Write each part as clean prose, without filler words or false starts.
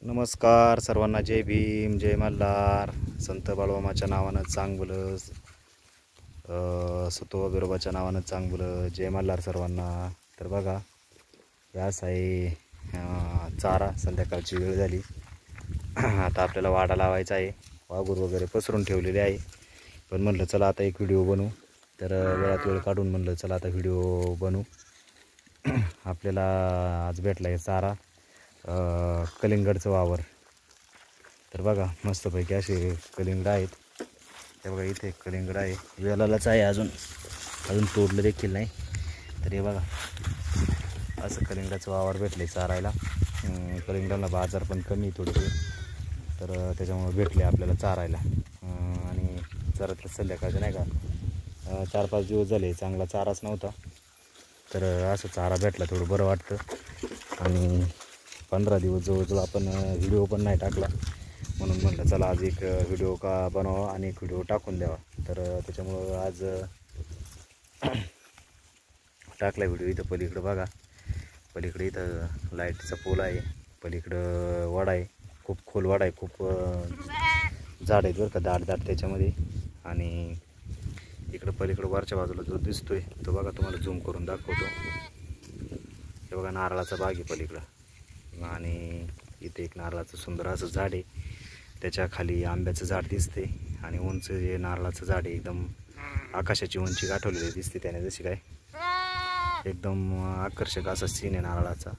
नमस्कार सर्वांना, जय भीम, जय मल्हार. संत बाळूमामाच्या नावानं चांगलं, सतो बिरोबाच्या नावानं चांगलं, जय मल्हार सर्वांना. तर बघा, यास आहे चारा. संध्याकाळची वेळ झाली. आता आपल्याला वाडा लावायचा आहे. वाघूर वगैरे पसरून ठेवलेले आहे, पण म्हणलं चला आता एक व्हिडिओ बनवू. तर वेळात वेळ काढून म्हणलं चला आता व्हिडिओ बनवू. आपल्याला आज भेटला आहे चारा, कलिंगडचं वावर. तर बघा, मस्तपैकी असे कलिंगड आहेत. ते बघा, इथे एक कलिंगड आहे, वेलालाच आहे, अजून तोडलं देखील नाही. तर हे बघा, असं कलिंगडाचं वावर भेटले चारायला. कलिंगडाला बाजार पण कमी थोडेसे, तर त्याच्यामुळे भेटले आपल्याला चारायला. आणि जरा संध्याकाळचं नाही का, 4-5 दिवस झाले चांगला चाराच नव्हता. तर असं चारा भेटला, थोडं बरं वाटतं. आणि 15 दिवस जवळजवळ आपण व्हिडिओ पण नाही टाकला, म्हणून म्हटलं चला आज एक व्हिडिओ का बनवा आणि एक व्हिडिओ टाकून द्यावा. तर त्याच्यामुळं आज टाकला व्हिडिओ. इथं पलीकडं बघा, पलीकडे इथं लाईटचा पोल आहे, पलीकडं वाडा आहे, खूप खोल वाडा आहे, खूप झाड आहेत बरं का, दाट त्याच्यामध्ये. आणि इकडं पलीकडं वरच्या बाजूला जो दिसतोय तो बघा, तुम्हाला झूम करून दाखवतो. हे बघा, नारळाचा बाग आहे पलीकडं. आणि इथे एक नारळाचं सुंदर असं झाड आहे, त्याच्या खाली आंब्याचं झाड दिसते. आणि उंच जे नारळाचं झाड आहे, एकदम आकाशाची उंची गाठवलेली दिसते त्याने, जशी काय एकदम आकर्षक असा सीन आहे नारळाचा.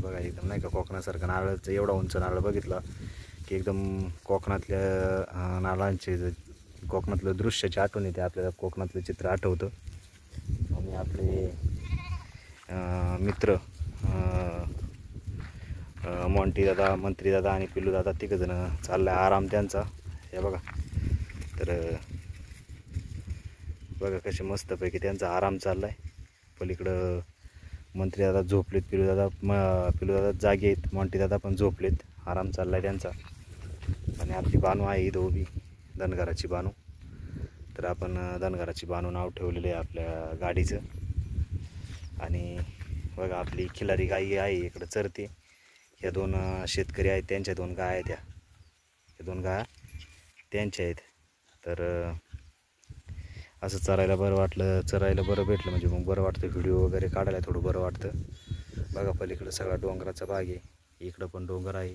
बघा, एकदम नाही का कोकणासारखं नारळाचं. एवढा उंच नारळ बघितला की एकदम कोकणातल्या नारळांचे, कोकणातलं दृश्याची आठवण येते आपल्याला, कोकणातलं चित्र आठवतं. आणि आपले मित्र मोंटी दादा, मंत्री दादा आणि पिल्लू दादा तिघजण चाललाय आराम त्यांचा. हे बघा, तर बघा कसे मस्तपैकी त्यांचा आराम चाललाय. पलीकडं मंत्री दादा झोपलेत, पिल्लू दादा जागे आहेत, मोंटी दादा पण झोपलेत, आराम चाललाय त्यांचा. आणि आपली बानू आहे इथं उभी, धनगराची बानू. तर आपण धनगराची बानू नाव ठेवलेलं आहे आपल्या गाडीचं. आणि बघा, आपली खिलारी गाई आहे इकडं चरते. ह्या 2 शेतकरी आहेत, त्यांच्या 2 गाय आहेत. ह्या 2 गाय त्यांच्या आहेत. तर असं चरायला बरं भेटलं म्हणजे मग बरं वाटतं, व्हिडिओ वगैरे काढायला थोडं बरं वाटतं. बघा, पलीकडं सगळा डोंगराचा भाग आहे, इकडं पण डोंगर आहे,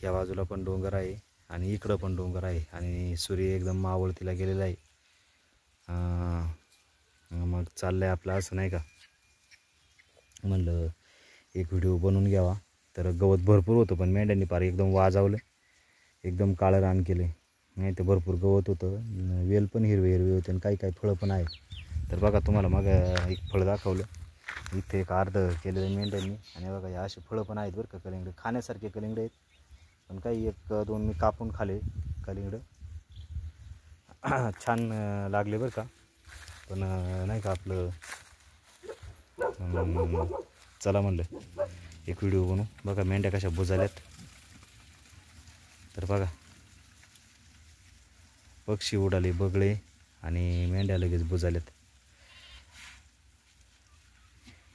ह्या बाजूला पण डोंगर आहे, आणि इकडं पण डोंगर आहे. आणि सूर्य एकदम मावळतीला गेलेला आहे. मग चाललंय आपलं असं नाही का, म्हणलं एक व्हिडिओ बनवून घ्यावा. तर गवत भरपूर होतं, पण मेंढ्यांनी पार एकदम वाजवलं, एकदम काळं रान केले. नाही तर भरपूर गवत होतं, वेल पण हिरवे होते, आणि काही फळं पण आहेत. तर बघा, तुम्हाला मग एक फळ दाखवलं, इथे एक अर्ध केलेलं मेंढ्यांनी. आणि बघा, या असे फळं पण आहेत बरं का, कलिंगड खाण्यासारखे कलिंगड आहेत. पण काही 1-2 मी कापून खाले कलिंगड, छान लागले बरं का. पण नाही का आपलं, चला म्हणलं एक व्हिडिओ बनवू. बघा, मेंढ्या कशा बुजाल्यात. तर बघा, पक्षी उडाले, बगळे, आणि मेंढ्या लगेच बुजाल्यात.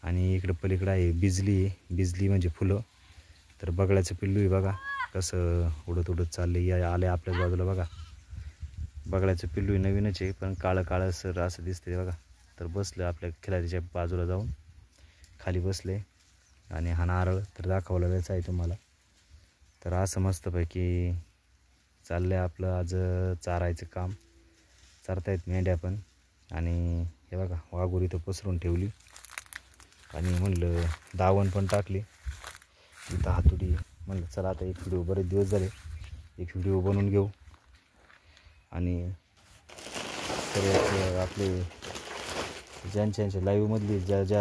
आणि इकडं पलीकडं आहे बिजली म्हणजे फुलं. तर बगळ्याचं पिल्लू आहे बघा, कसं उडत चालले आले आपल्याच बाजूला. बघा, बगळ्याचं पिल्लू आहे, नवीनच आहे, पण काळं सर असं दिसते बघा. तर बसलं आपल्या खिलारीच्या बाजूला जाऊन, खाली बसले. आणि हा नारळ तर दाखवलेलाच आहे तुम्हाला. तर असं मस्तपैकी चाललंय आपलं आज चारायचं काम. चारतायत मेंढ्या पण. आणि हे बघा, वाघूर इथं पसरून ठेवली, आणि म्हणलं दावण पण टाकली इथं हातुडी. म्हणलं चला आता एक व्हिडिओ, बरेच दिवस झाले, एक व्हिडिओ बनवून घेऊ. आणि तर आपले ज्यांच्या लाईव्हमधली ज्या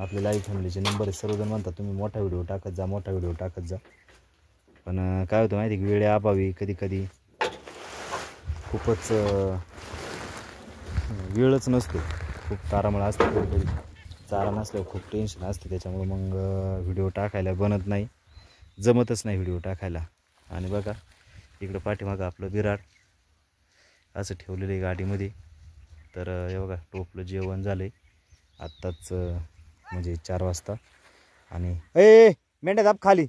आपले लाईव्ह फॅमिलीचे नंबर आहे, सर्वजण म्हणतात तुम्ही मोठा व्हिडिओ टाकत जा. पण काय होतं माहिती, की वेळेअभावी कधी खूपच वेळच नसतो, खूप तारामळ असते, कधी चारा नसल्यावर खूप टेन्शन असते. त्याच्यामुळे मग व्हिडिओ टाकायला बनत नाही, जमतच नाही व्हिडिओ टाकायला. आणि बघा, इकडं पाठीमागं आपलं विरार असं ठेवलेलं आहे गाडीमध्ये. तर हे बघा, टोपलं जेवण झालं आत्ताच, म्हणजे 4 वाजता. आणि मेंढ्या दाब खाली.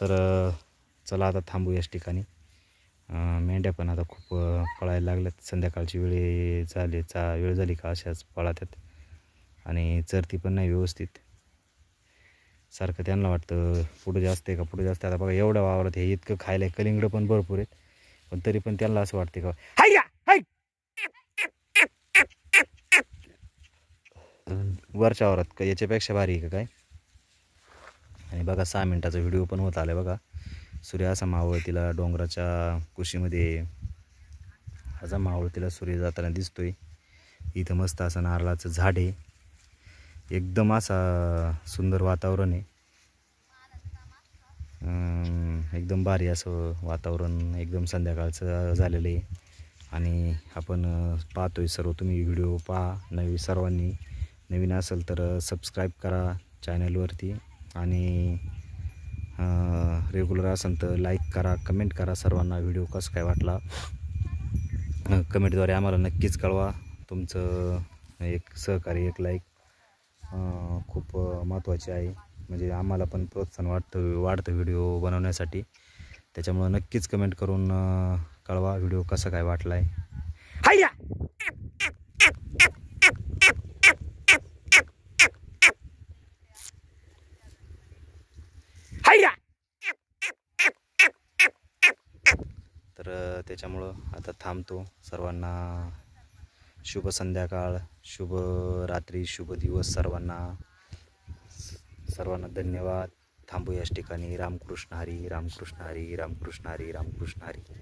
तर चला आता थांबू याच ठिकाणी. मेंढ्या पण आता खूप पळायला लागल्यात. संध्याकाळची वेळ झाली का अशाच पळतात आणि चरती पण नाही व्यवस्थित. सारखं त्यांना वाटतं पुढं जास्त आहे का पुढं जास्त आहे. आता बघा एवढं वावरात हे इतकं खायला कलिंगडं पण भरपूर आहेत, पण तरी पण त्यांना असं वाटते का हाय या हाय वरच्या वावरात का याच्यापेक्षा भारी आहे का काय. आणि बघा 6 मिनिटाचा व्हिडिओ पण होत आला बघा. सूर्य असा मावळतीला डोंगराच्या कुशीमध्ये असा मावळतीला सूर्य जाताना दिसतोय. इथं मस्त असं नारळाचं झाड आहे. एकदम असा सुंदर वातावरण आहे. एकदम भारी असं वातावरण एकदम संध्याकाळचं झालेलं आहे. आणि आपण पाहतोय सर्व. तुम्ही व्हिडिओ पहा. सर्वांनी नवीन असेल तर सबस्क्राईब करा चॅनलवरती आणि रेग्युलर असेल तर लाईक करा, कमेंट करा. सर्वांना व्हिडिओ कसं काय वाटला कमेंटद्वारे आम्हाला नक्कीच कळवा. तुमचं एक सहकार्य, एक लाईक खूप महत्त्वाचे आहे. म्हणजे आम्हाला पण प्रोत्साहन वाढतं व्हिडिओ बनवण्यासाठी. त्याच्यामुळं नक्कीच कमेंट करून कळवा व्हिडिओ कसा काय वाटला आहे. हाय्या हाय्या. तर त्याच्यामुळं आता थांबतो. सर्वांना शुभ संध्याकाळ, शुभ रात्री, शुभ दिवस सर्वांना. सर्वांना धन्यवाद. थांबू याच ठिकाणी. रामकृष्ण हरी, रामकृष्ण हरी, रामकृष्ण हरी, रामकृष्ण हरी.